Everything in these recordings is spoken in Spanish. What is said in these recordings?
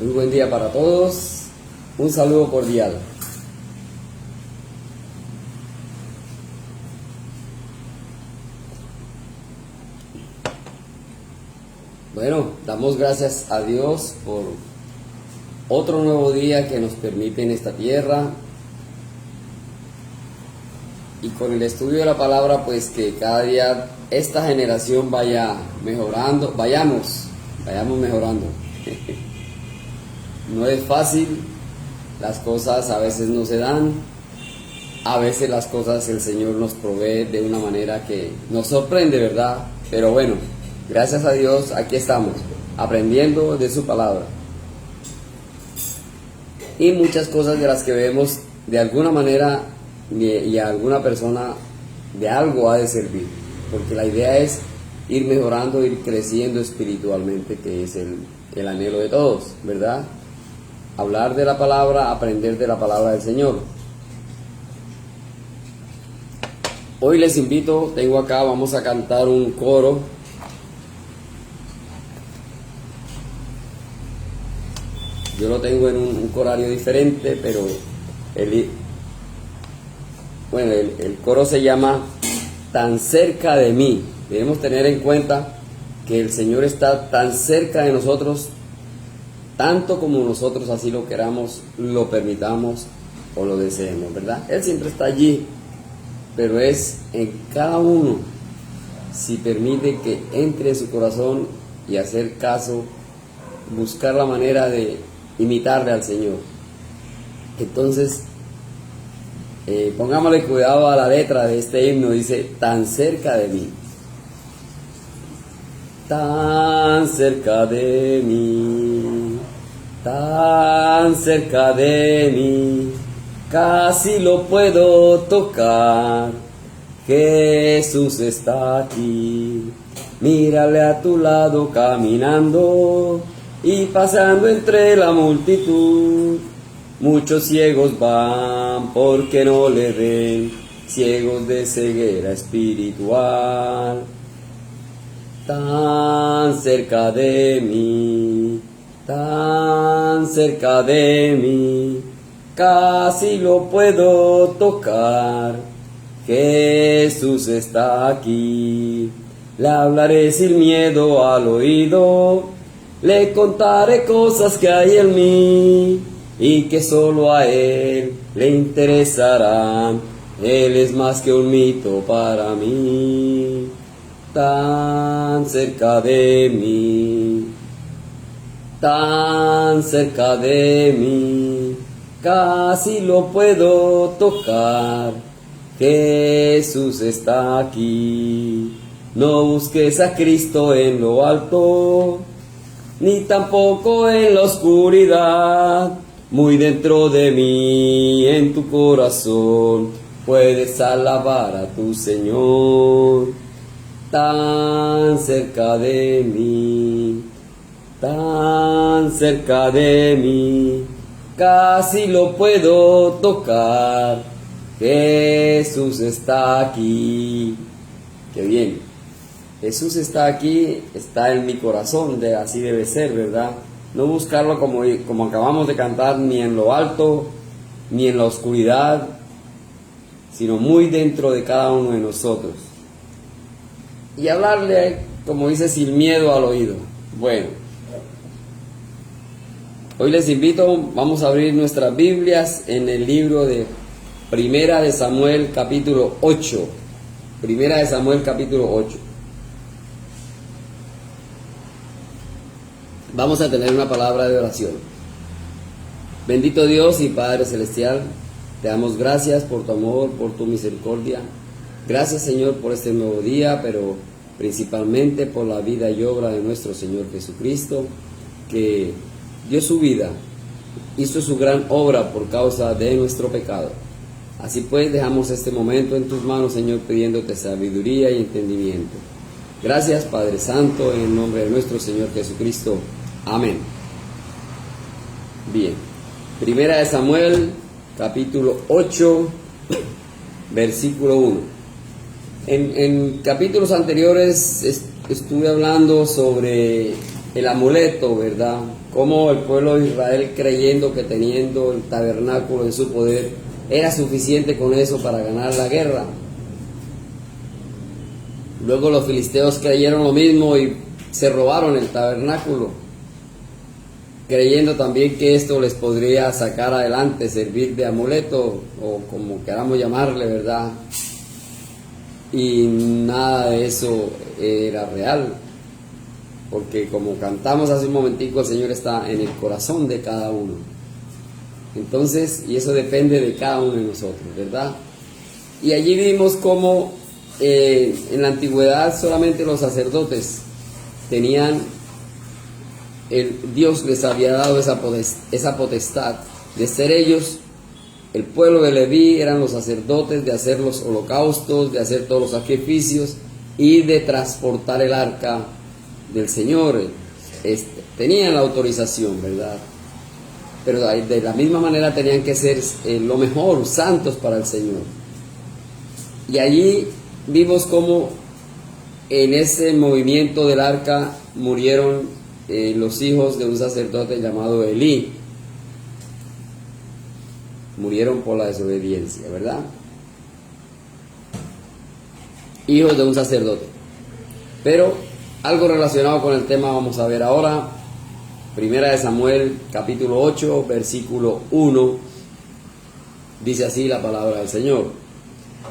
Muy buen día para todos. Un saludo cordial. Bueno, damos gracias a Dios por otro nuevo día que nos permite en esta tierra. Y con el estudio de la palabra, pues que cada día esta generación vaya mejorando, vayamos mejorando. No es fácil, las cosas a veces no se dan, a veces las cosas el Señor nos provee de una manera que nos sorprende, ¿verdad? Pero bueno, gracias a Dios aquí estamos, aprendiendo de su palabra. Y muchas cosas de las que vemos, de alguna manera, y a alguna persona de algo ha de servir, porque la idea es ir mejorando, ir creciendo espiritualmente, que es el anhelo de todos, ¿verdad? Hablar de la palabra, aprender de la palabra del Señor. Hoy les invito, tengo acá, vamos a cantar un coro. Yo lo tengo en un corario diferente, pero el coro se llama Tan cerca de mí. Debemos tener en cuenta que el Señor está tan cerca de nosotros, tanto como nosotros así lo queramos, lo permitamos o lo deseemos, ¿verdad? Él siempre está allí, pero es en cada uno, si permite que entre en su corazón y hacer caso, buscar la manera de imitarle al Señor. Entonces, pongámosle cuidado a la letra de este himno, dice, tan cerca de mí. Tan cerca de mí, tan cerca de mí, casi lo puedo tocar, Jesús está aquí. Mírale a tu lado caminando y pasando entre la multitud. Muchos ciegos van porque no le ven, ciegos de ceguera espiritual. Tan cerca de mí, tan cerca de mí, casi lo puedo tocar, Jesús está aquí. Le hablaré sin miedo al oído, le contaré cosas que hay en mí y que solo a Él le interesarán. Él es más que un mito para mí. Tan cerca de mí, tan cerca de mí, casi lo puedo tocar, Jesús está aquí. No busques a Cristo en lo alto, ni tampoco en la oscuridad. Muy dentro de mí, en tu corazón, puedes alabar a tu Señor. Tan cerca de mí, tan cerca de mí, casi lo puedo tocar, Jesús está aquí. Qué bien, Jesús está aquí, está en mi corazón, así debe ser, ¿verdad? No buscarlo como acabamos de cantar, ni en lo alto, ni en la oscuridad, sino muy dentro de cada uno de nosotros. Y hablarle, como dice, sin miedo al oído. Bueno, hoy les invito, vamos a abrir nuestras Biblias en el libro de Primera de Samuel capítulo 8. Primera de Samuel capítulo 8. Vamos a tener una palabra de oración. Bendito Dios y Padre Celestial, te damos gracias por tu amor, por tu misericordia. Gracias, Señor, por este nuevo día, pero principalmente por la vida y obra de nuestro Señor Jesucristo, que dio su vida, hizo su gran obra por causa de nuestro pecado. Así pues, dejamos este momento en tus manos, Señor, pidiéndote sabiduría y entendimiento. Gracias, Padre Santo, en el nombre de nuestro Señor Jesucristo. Amén. Bien, Primera de Samuel, capítulo 8, versículo 1. En capítulos anteriores estuve hablando sobre el amuleto, ¿verdad? Como el pueblo de Israel, creyendo que teniendo el tabernáculo en su poder era suficiente con eso para ganar la guerra. Luego los filisteos creyeron lo mismo y se robaron el tabernáculo, creyendo también que esto les podría sacar adelante, servir de amuleto, o como queramos llamarle, ¿verdad? Y nada de eso era real, porque como cantamos hace un momentico, el Señor está en el corazón de cada uno. Entonces, y eso depende de cada uno de nosotros, ¿verdad? Y allí vimos cómo en la antigüedad solamente los sacerdotes tenían, Dios les había dado esa potestad de ser ellos, el pueblo de Leví eran los sacerdotes, de hacer los holocaustos, de hacer todos los sacrificios y de transportar el arca del Señor. Tenían la autorización, ¿verdad? Pero de la misma manera tenían que ser lo mejor, santos para el Señor. Y allí vimos cómo en ese movimiento del arca murieron los hijos de un sacerdote llamado Elí. Murieron por la desobediencia, ¿verdad? Hijos de un sacerdote. Pero algo relacionado con el tema vamos a ver ahora. Primera de Samuel, capítulo 8, versículo 1. Dice así la palabra del Señor.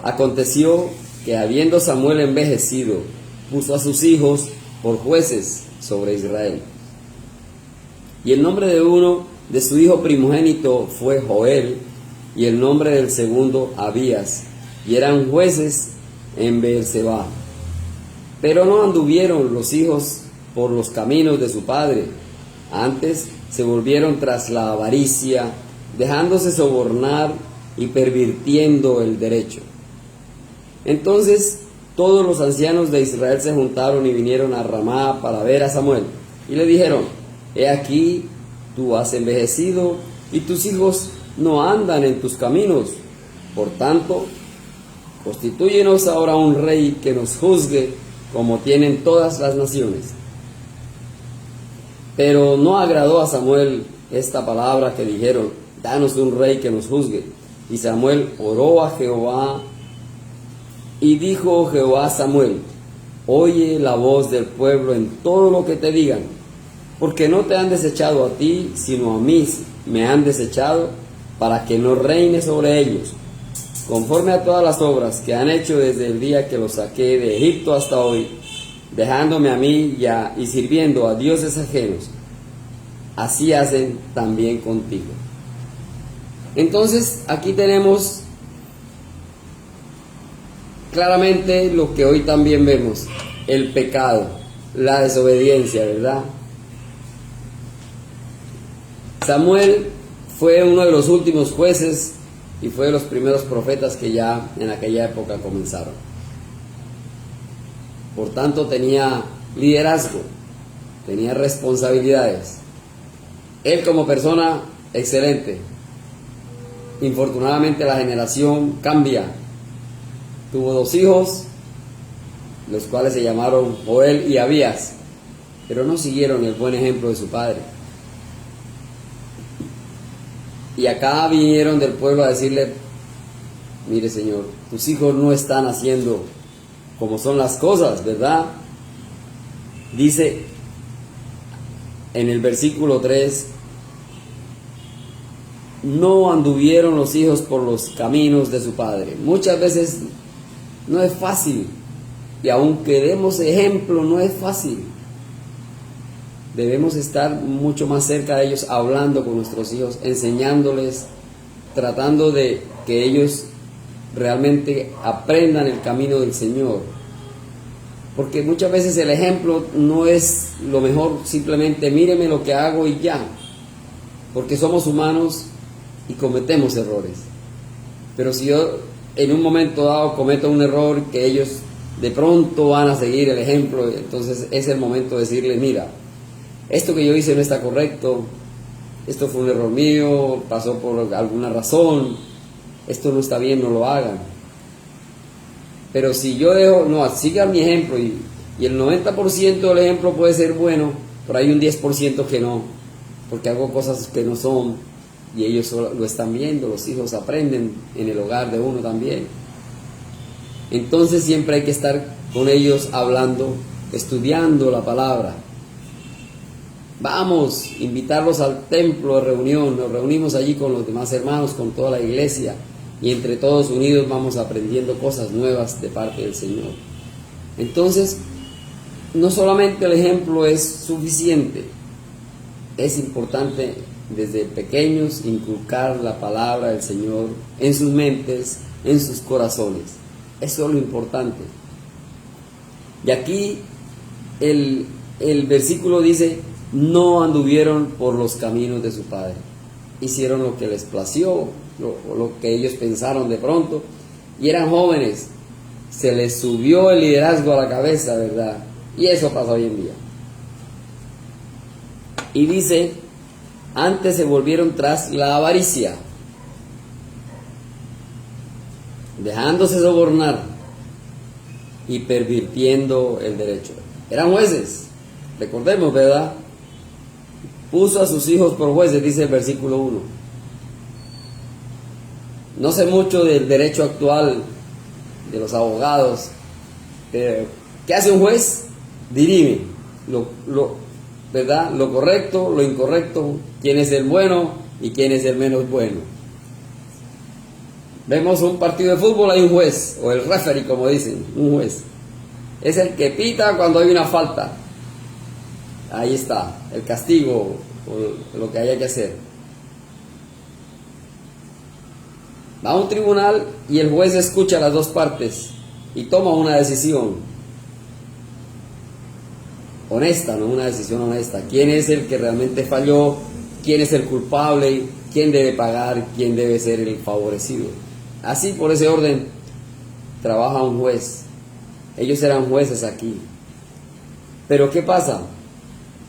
Aconteció que habiendo Samuel envejecido, puso a sus hijos por jueces sobre Israel. Y el nombre de uno de su hijo primogénito fue Joel, y el nombre del segundo Abías, y eran jueces en Beerseba. Pero no anduvieron los hijos por los caminos de su padre, antes se volvieron tras la avaricia, dejándose sobornar y pervirtiendo el derecho. Entonces todos los ancianos de Israel se juntaron y vinieron a Ramá para ver a Samuel, y le dijeron: he aquí, tú has envejecido, y tus hijos no andan en tus caminos. Por tanto, constitúyenos ahora un rey que nos juzgue, como tienen todas las naciones. Pero no agradó a Samuel esta palabra que dijeron: danos un rey que nos juzgue. Y Samuel oró a Jehová, y dijo Jehová a Samuel: oye la voz del pueblo en todo lo que te digan, porque no te han desechado a ti, sino a mí me han desechado, para que no reine sobre ellos, conforme a todas las obras que han hecho desde el día que los saqué de Egipto hasta hoy, dejándome a mí ya y sirviendo a dioses ajenos. Así hacen también contigo. Entonces aquí tenemos claramente lo que hoy también vemos: el pecado, la desobediencia, ¿verdad? Samuel fue uno de los últimos jueces y fue de los primeros profetas que ya en aquella época comenzaron. Por tanto, tenía liderazgo, tenía responsabilidades. Él como persona, excelente. Infortunadamente la generación cambia. Tuvo 2 hijos, los cuales se llamaron Joel y Abías, pero no siguieron el buen ejemplo de su padre. Y acá vinieron del pueblo a decirle: mire, Señor, tus hijos no están haciendo como son las cosas, ¿verdad? Dice en el versículo 3: no anduvieron los hijos por los caminos de su padre. Muchas veces no es fácil, y aunque demos ejemplo, no es fácil. Debemos estar mucho más cerca de ellos, hablando con nuestros hijos, enseñándoles, tratando de que ellos realmente aprendan el camino del Señor. Porque muchas veces el ejemplo no es lo mejor, simplemente míreme lo que hago y ya. Porque somos humanos y cometemos errores. Pero si yo en un momento dado cometo un error que ellos de pronto van a seguir el ejemplo, entonces es el momento de decirles: mira, esto que yo hice no está correcto, esto fue un error mío, pasó por alguna razón, esto no está bien, no lo hagan. Pero si yo dejo, no, sigan mi ejemplo y el 90% del ejemplo puede ser bueno, Pero hay un 10% que no, porque hago cosas que no son, y ellos solo lo están viendo, los hijos aprenden en el hogar de uno también. Entonces siempre hay que estar con ellos hablando, estudiando la palabra. Vamos, invitarlos al templo de reunión, nos reunimos allí con los demás hermanos, con toda la iglesia, y entre todos unidos vamos aprendiendo cosas nuevas de parte del Señor. Entonces, no solamente el ejemplo es suficiente, es importante desde pequeños inculcar la palabra del Señor en sus mentes, en sus corazones. Eso es lo importante. Y aquí el versículo dice: no anduvieron por los caminos de su padre. Hicieron lo que les plació, lo que ellos pensaron de pronto, y eran jóvenes. Se les subió el liderazgo a la cabeza, ¿verdad? Y eso pasa hoy en día. Y dice: antes se volvieron tras la avaricia, dejándose sobornar y pervirtiendo el derecho. Eran jueces, recordemos, ¿verdad? Puso a sus hijos por jueces, dice el versículo 1. No sé mucho del derecho actual, de los abogados, pero ¿qué hace un juez? Dirime ¿verdad? Lo correcto, lo incorrecto, quién es el bueno y quién es el menos bueno. Vemos un partido de fútbol, hay un juez, o el referee, como dicen, un juez. Es el que pita cuando hay una falta. Ahí está, el castigo, o lo que haya que hacer. Va a un tribunal y el juez escucha las dos partes y toma una decisión honesta, ¿no? Una decisión honesta. ¿Quién es el que realmente falló? ¿Quién es el culpable? ¿Quién debe pagar? ¿Quién debe ser el favorecido? Así, por ese orden, trabaja un juez. Ellos eran jueces aquí. Pero ¿qué pasa?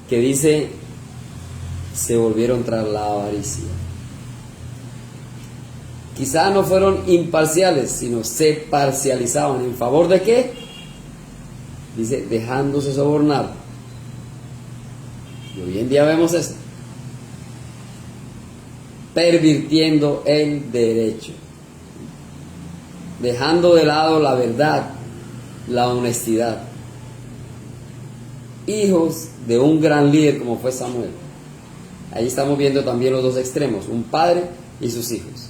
Que dice: se volvieron tras la avaricia. Quizá no fueron imparciales, sino se parcializaban. ¿En favor de qué? Dice: dejándose sobornar. Y hoy en día vemos eso. Pervirtiendo el derecho. Dejando de lado la verdad, la honestidad. Hijos de un gran líder como fue Samuel. Ahí estamos viendo también los dos extremos, un padre y sus hijos.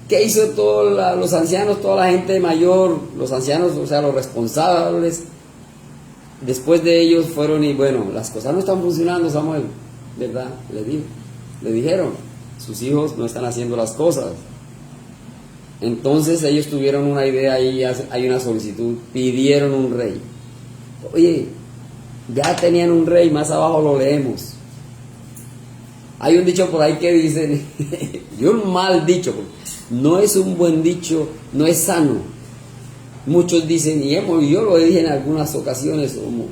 ¿Qué hizo todos los ancianos, toda la gente mayor, los ancianos, o sea, los responsables? Después de ellos fueron y bueno, las cosas no están funcionando, Samuel, ¿verdad? Le dijeron, sus hijos no están haciendo las cosas. Entonces ellos tuvieron una idea ahí, hay una solicitud, pidieron un rey. Oye, ya tenían un rey, más abajo lo leemos. Hay un dicho por ahí que dice, y un mal dicho, no es un buen dicho, no es sano. Muchos dicen, y yo lo dije en algunas ocasiones, como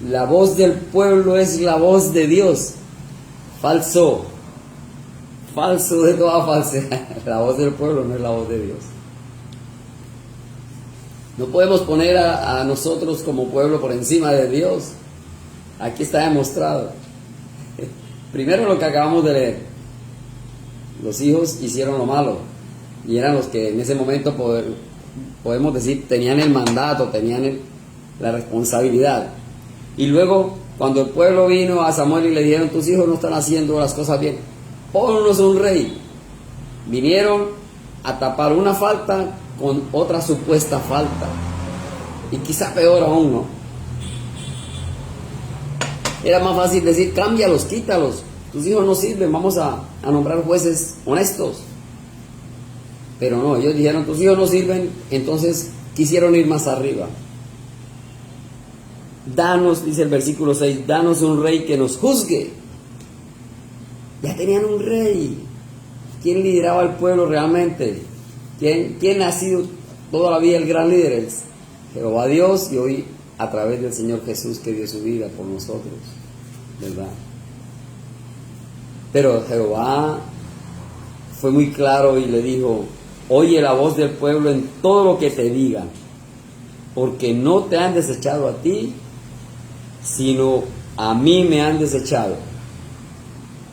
la voz del pueblo es la voz de Dios. Falso de toda falsedad. La voz del pueblo no es la voz de Dios. No podemos poner a nosotros como pueblo por encima de Dios. Aquí está demostrado. Primero lo que acabamos de leer. Los hijos hicieron lo malo y eran los que en ese momento podemos decir tenían el mandato, tenían la responsabilidad. Y luego cuando el pueblo vino a Samuel y le dijeron: tus hijos no están haciendo las cosas bien, ponnos un rey. Vinieron a tapar una falta con otra supuesta falta, y quizá peor aún, ¿no? Era más fácil decir: cámbialos, quítalos, tus hijos no sirven, vamos a nombrar jueces honestos. Pero no, ellos dijeron: tus hijos no sirven. Entonces quisieron ir más arriba. Danos, dice el versículo 6, danos un rey que nos juzgue. Ya tenían un rey. ¿Quién lideraba al pueblo realmente? ¿Quién ha sido toda la vida el gran líder? Es Jehová Dios, y hoy a través del Señor Jesús, que dio su vida por nosotros, ¿verdad? Pero Jehová fue muy claro y le dijo: oye la voz del pueblo en todo lo que te diga, porque no te han desechado a ti, sino a mí me han desechado,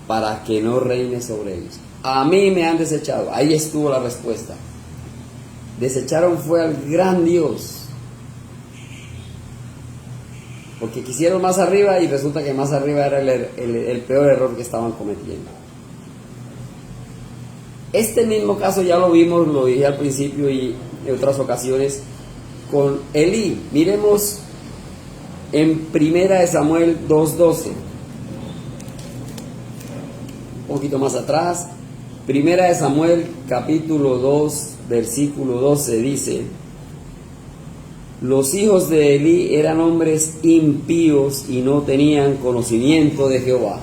para que no reine sobre ellos. A mí me han desechado. Ahí estuvo la respuesta. Desecharon fue al gran Dios, porque quisieron más arriba y resulta que más arriba era el peor error que estaban cometiendo. Este mismo caso ya lo vimos, lo dije al principio y en otras ocasiones, con Elí. Miremos en 1 Samuel 2:12, un poquito más atrás. 1 Samuel capítulo 2 versículo 12 dice: los hijos de Elí eran hombres impíos y no tenían conocimiento de Jehová.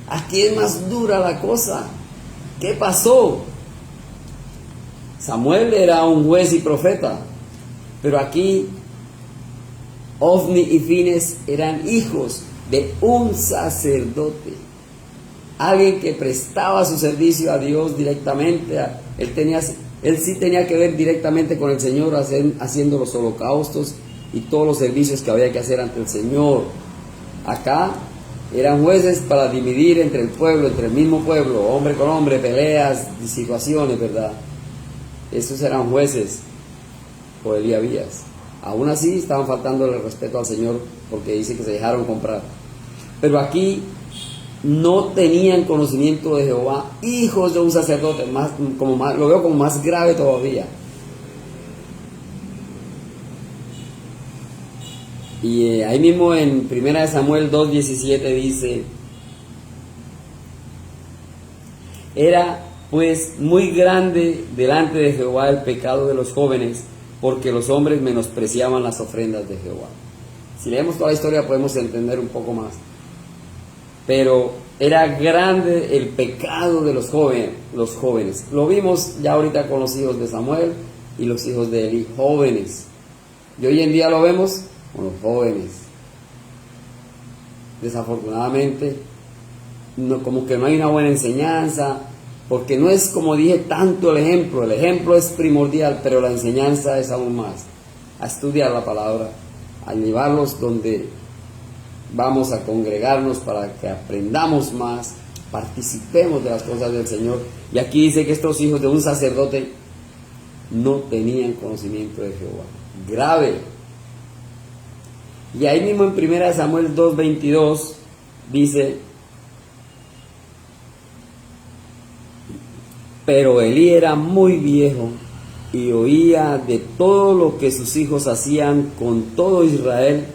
Aquí es más dura la cosa. ¿Qué pasó? Samuel era un juez y profeta, pero aquí Ofni y Fines eran hijos de un sacerdote, alguien que prestaba su servicio a Dios directamente. Él sí tenía que ver directamente con el Señor, haciendo los holocaustos y todos los servicios que había que hacer ante el Señor. Acá eran jueces para dividir entre el pueblo, entre el mismo pueblo, hombre con hombre, peleas, situaciones, ¿verdad? Esos eran jueces por Elí Abías. Aún así estaban faltando el respeto al Señor, porque dice que se dejaron comprar. Pero aquí no tenían conocimiento de Jehová, hijos de un sacerdote, lo veo como más grave todavía. Y ahí mismo en 1 Samuel 2:17 dice: era pues muy grande delante de Jehová el pecado de los jóvenes, porque los hombres menospreciaban las ofrendas de Jehová. Si leemos toda la historia podemos entender un poco más. Pero era grande el pecado de los jóvenes. Lo vimos ya ahorita con los hijos de Samuel y los hijos de Elí, jóvenes. Y hoy en día lo vemos con los jóvenes. Desafortunadamente, como que no hay una buena enseñanza, porque no es, como dije, tanto el ejemplo es primordial, pero la enseñanza es aún más. A estudiar la palabra, a llevarlos donde vamos a congregarnos para que aprendamos más, participemos de las cosas del Señor. Y aquí dice que estos hijos de un sacerdote no tenían conocimiento de Jehová. Grave. Y ahí mismo en 1 Samuel 2:22 dice: pero Elí era muy viejo y oía de todo lo que sus hijos hacían con todo Israel,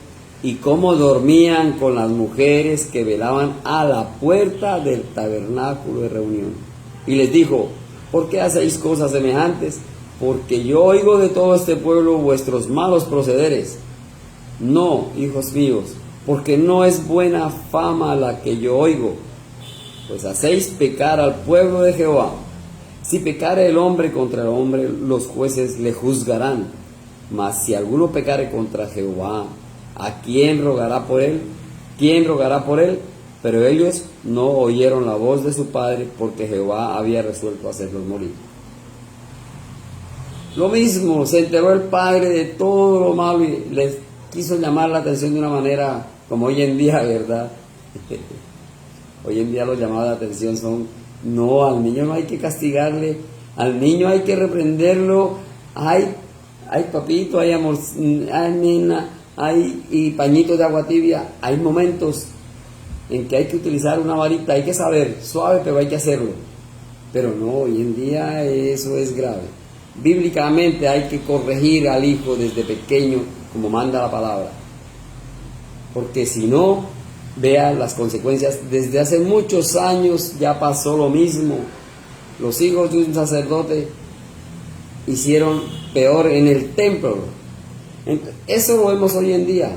y cómo dormían con las mujeres que velaban a la puerta del tabernáculo de reunión. Y les dijo: ¿por qué hacéis cosas semejantes? Porque yo oigo de todo este pueblo vuestros malos procederes. No, hijos míos, porque no es buena fama la que yo oigo, pues hacéis pecar al pueblo de Jehová. Si pecare el hombre contra el hombre, los jueces le juzgarán. Mas si alguno pecare contra Jehová, ¿a quién rogará por él? ¿Quién rogará por él? Pero ellos no oyeron la voz de su padre, porque Jehová había resuelto hacerlos morir. Lo mismo, se enteró el padre de todo lo malo y les quiso llamar la atención de una manera como hoy en día, ¿verdad? Hoy en día los llamados de atención son: no, al niño no hay que castigarle, al niño hay que reprenderlo. Ay, papito, hay amor, ay, nena, hay pañitos de agua tibia. Hay momentos en que hay que utilizar una varita, hay que saber, suave, pero hay que hacerlo. Pero no, hoy en día eso es grave. Bíblicamente hay que corregir al hijo desde pequeño, como manda la palabra, porque si no, vea las consecuencias. Desde hace muchos años ya pasó lo mismo. Los hijos de un sacerdote hicieron peor en el templo. Eso lo vemos hoy en día.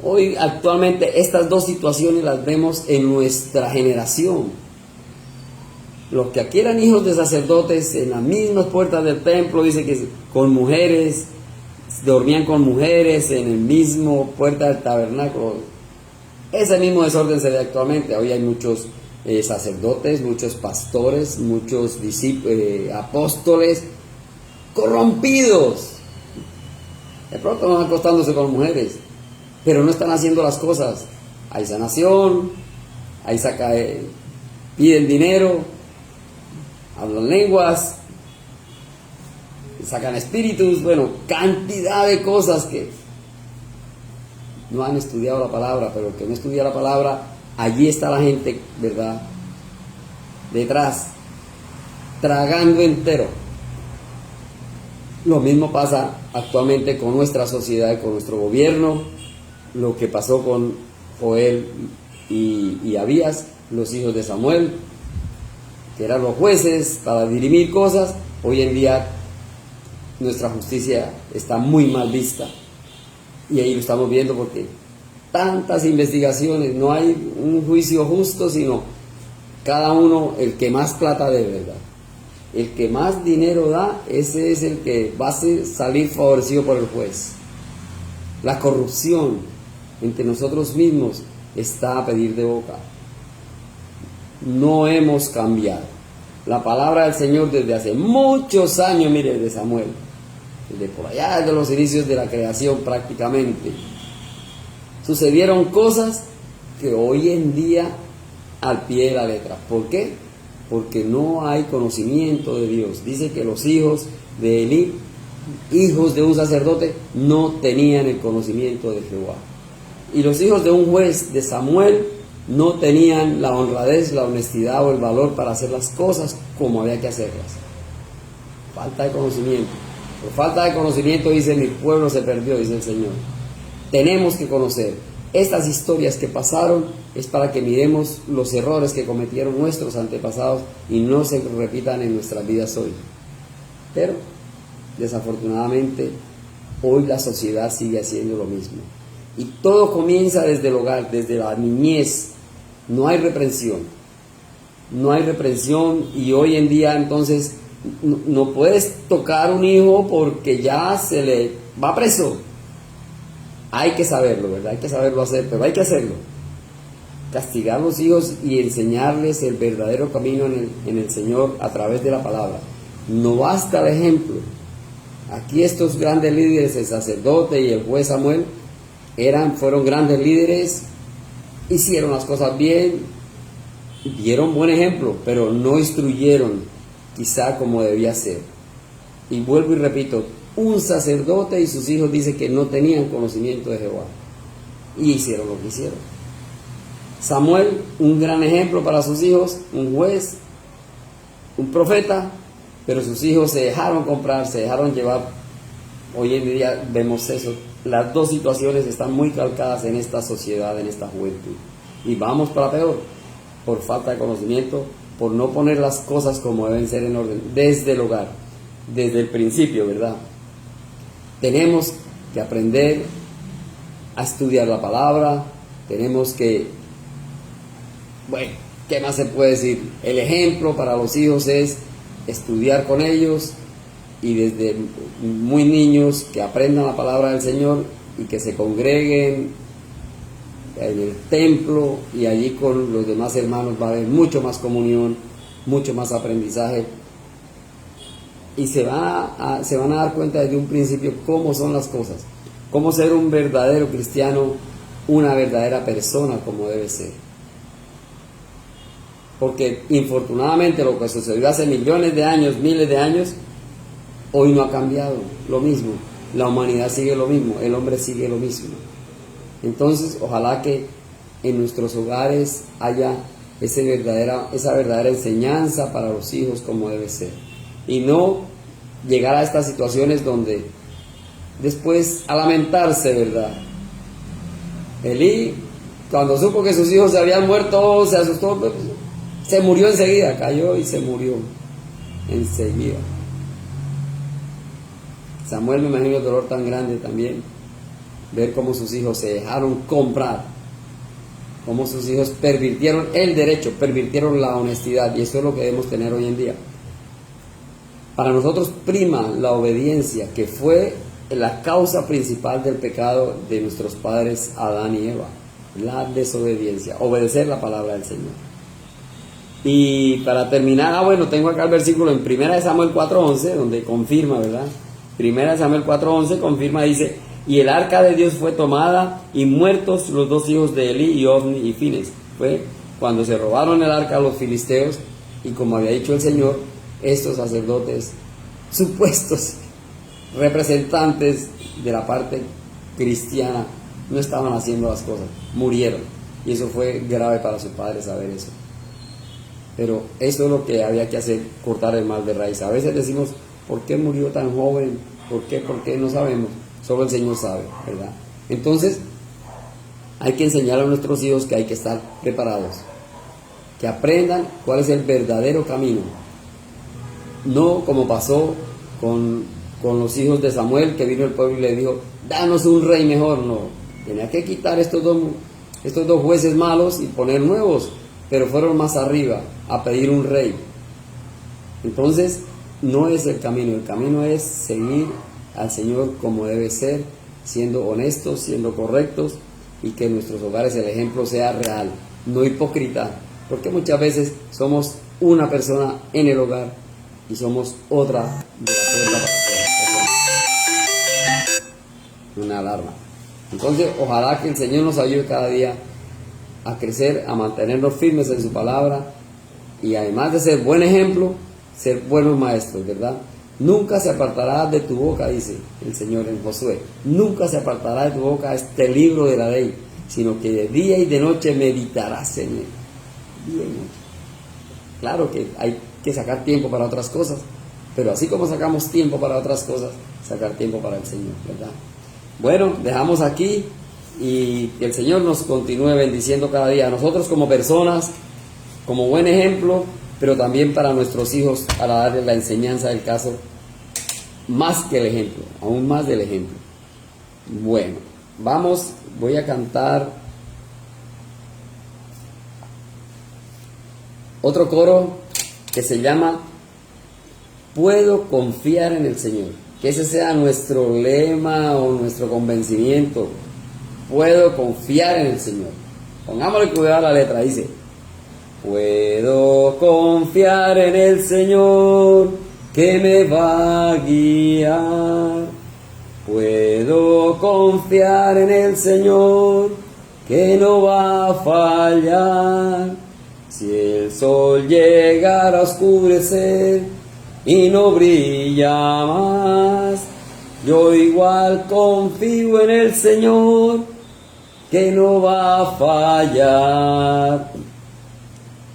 Hoy actualmente estas dos situaciones las vemos en nuestra generación. Los que aquí eran hijos de sacerdotes, en las mismas puertas del templo, dice que con mujeres, dormían con mujeres en el mismo puerta del tabernáculo. Ese mismo desorden se ve actualmente. Hoy hay muchos sacerdotes, muchos pastores, muchos apóstoles corrompidos. De pronto van acostándose con mujeres, pero no están haciendo las cosas. Hay sanación, hay piden dinero, hablan lenguas, sacan espíritus, bueno, cantidad de cosas que no han estudiado la palabra, pero el que no estudia la palabra, allí está la gente, ¿verdad? Detrás, tragando entero. Lo mismo pasa actualmente con nuestra sociedad y con nuestro gobierno, lo que pasó con Joel y Abías, los hijos de Samuel, que eran los jueces para dirimir cosas. Hoy en día nuestra justicia está muy mal vista, y ahí lo estamos viendo porque tantas investigaciones, no hay un juicio justo, sino cada uno, el que más plata dé, ¿verdad? El que más dinero da, ese es el que va a salir favorecido por el juez. La corrupción entre nosotros mismos está a pedir de boca. No hemos cambiado. La palabra del Señor desde hace muchos años, mire, de Samuel, desde por allá, de los inicios de la creación prácticamente, sucedieron cosas que hoy en día al pie de la letra. ¿Por qué? Porque no hay conocimiento de Dios. Dice que los hijos de Elí, hijos de un sacerdote, no tenían el conocimiento de Jehová. Y los hijos de un juez, de Samuel, no tenían la honradez, la honestidad o el valor para hacer las cosas como había que hacerlas. Falta de conocimiento. Por falta de conocimiento, dice, mi pueblo se perdió, dice el Señor. Tenemos que conocer. Estas historias que pasaron es para que miremos los errores que cometieron nuestros antepasados y no se repitan en nuestras vidas hoy. Pero, desafortunadamente, hoy la sociedad sigue haciendo lo mismo. Y todo comienza desde el hogar, desde la niñez. No hay reprensión. No hay reprensión, y hoy en día entonces no puedes tocar a un hijo porque ya se le va preso. Hay que saberlo, ¿verdad? Hay que saberlo hacer, pero hay que hacerlo. Castigar a los hijos y enseñarles el verdadero camino en el Señor a través de la palabra. No basta el ejemplo. Aquí estos grandes líderes, el sacerdote y el juez Samuel, fueron grandes líderes, hicieron las cosas bien, dieron buen ejemplo, pero no instruyeron quizá como debía ser. Y vuelvo y repito, un sacerdote y sus hijos dicen que no tenían conocimiento de Jehová, y hicieron lo que hicieron. Samuel, un gran ejemplo para sus hijos, un juez, un profeta, pero sus hijos se dejaron comprar, se dejaron llevar. Hoy en día vemos eso. Las dos situaciones están muy calcadas en esta sociedad, en esta juventud, y vamos para peor, por falta de conocimiento, por no poner las cosas como deben ser en orden, desde el hogar, desde el principio, ¿verdad? Tenemos que aprender a estudiar la palabra, tenemos que, bueno, ¿qué más se puede decir? El ejemplo para los hijos es estudiar con ellos, y desde muy niños que aprendan la palabra del Señor y que se congreguen en el templo, y allí con los demás hermanos va a haber mucho más comunión, mucho más aprendizaje, y se van a dar cuenta desde un principio cómo son las cosas, cómo ser un verdadero cristiano, una verdadera persona como debe ser. Porque infortunadamente lo que sucedió hace millones de años, miles de años, hoy no ha cambiado, lo mismo. La humanidad sigue lo mismo, el hombre sigue lo mismo. Entonces, ojalá que en nuestros hogares haya esa verdadera enseñanza para los hijos como debe ser. Y no llegar a estas situaciones donde después a lamentarse, ¿verdad? Elí, cuando supo que sus hijos se habían muerto, se asustó, se murió enseguida, cayó y se murió enseguida. Samuel, me imagino el dolor tan grande también, ver cómo sus hijos se dejaron comprar, cómo sus hijos pervirtieron el derecho, pervirtieron la honestidad, y eso es lo que debemos tener hoy en día. Para nosotros prima la obediencia, que fue la causa principal del pecado de nuestros padres Adán y Eva, la desobediencia, obedecer la palabra del Señor. Y para terminar, tengo acá el versículo en 1 Samuel 4:11, donde confirma, ¿verdad?, Primera Samuel 4:11 confirma, dice, y el arca de Dios fue tomada y muertos los dos hijos de Elí, y Ofni y Fines. Fue cuando se robaron el arca a los filisteos, y como había dicho el Señor, estos sacerdotes, supuestos representantes de la parte cristiana, no estaban haciendo las cosas, murieron. Y eso fue grave para su padre saber eso. Pero eso es lo que había que hacer, cortar el mal de raíz. A veces decimos, ¿por qué murió tan joven? ¿Por qué? ¿Por qué? No sabemos. Solo el Señor sabe, ¿verdad? Entonces, hay que enseñar a nuestros hijos que hay que estar preparados. Que aprendan cuál es el verdadero camino. No como pasó con los hijos de Samuel, que vino el pueblo y le dijo, danos un rey mejor. No, tenía que quitar estos dos jueces malos y poner nuevos, pero fueron más arriba a pedir un rey. Entonces, no es el camino es seguir al Señor como debe ser, siendo honestos, siendo correctos, y que en nuestros hogares el ejemplo sea real, no hipócrita, porque muchas veces somos una persona en el hogar y somos otra de la puerta para afuera. Una alarma. Entonces, ojalá que el Señor nos ayude cada día a crecer, a mantenernos firmes en su palabra, y además de ser buen ejemplo, ser buenos maestros, ¿verdad? Nunca se apartará de tu boca, dice el Señor en Josué, nunca se apartará de tu boca este libro de la ley, sino que de día y de noche meditarás en él. Día y noche. Claro que hay que sacar tiempo para otras cosas, pero así como sacamos tiempo para otras cosas, sacar tiempo para el Señor, ¿verdad? Bueno, dejamos aquí, y que el Señor nos continúe bendiciendo cada día, a nosotros como personas, como buen ejemplo, pero también para nuestros hijos, para darles la enseñanza del caso, más que el ejemplo, aún más del ejemplo. Bueno, voy a cantar otro coro que se llama Puedo confiar en el Señor. Que ese sea nuestro lema o nuestro convencimiento. Puedo confiar en el Señor. Pongámosle cuidado a la letra, dice: puedo confiar en el Señor, que me va a guiar. Puedo confiar en el Señor, que no va a fallar. Si el sol llegara a oscurecer y no brilla más, yo igual confío en el Señor, que no va a fallar.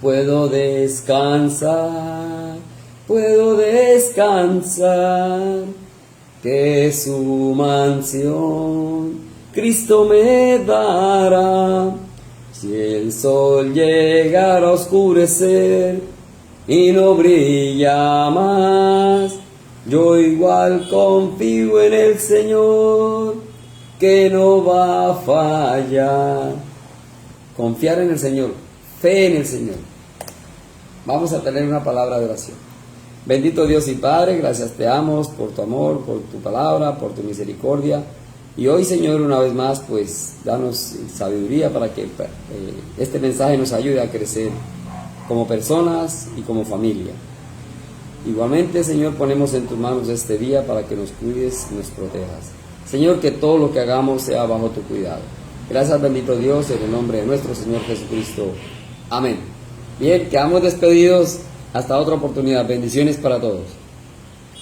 Puedo descansar, que su mansión Cristo me dará. Si el sol llegara a oscurecer y no brilla más, yo igual confío en el Señor, que no va a fallar. Confiar en el Señor, fe en el Señor. Vamos a tener una palabra de oración. Bendito Dios y Padre, gracias te damos por tu amor, por tu palabra, por tu misericordia. Y hoy, Señor, una vez más, pues, danos sabiduría para que este mensaje nos ayude a crecer como personas y como familia. Igualmente, Señor, ponemos en tus manos este día para que nos cuides y nos protejas. Señor, que todo lo que hagamos sea bajo tu cuidado. Gracias, bendito Dios, en el nombre de nuestro Señor Jesucristo. Amén. Bien, quedamos despedidos. Hasta otra oportunidad. Bendiciones para todos.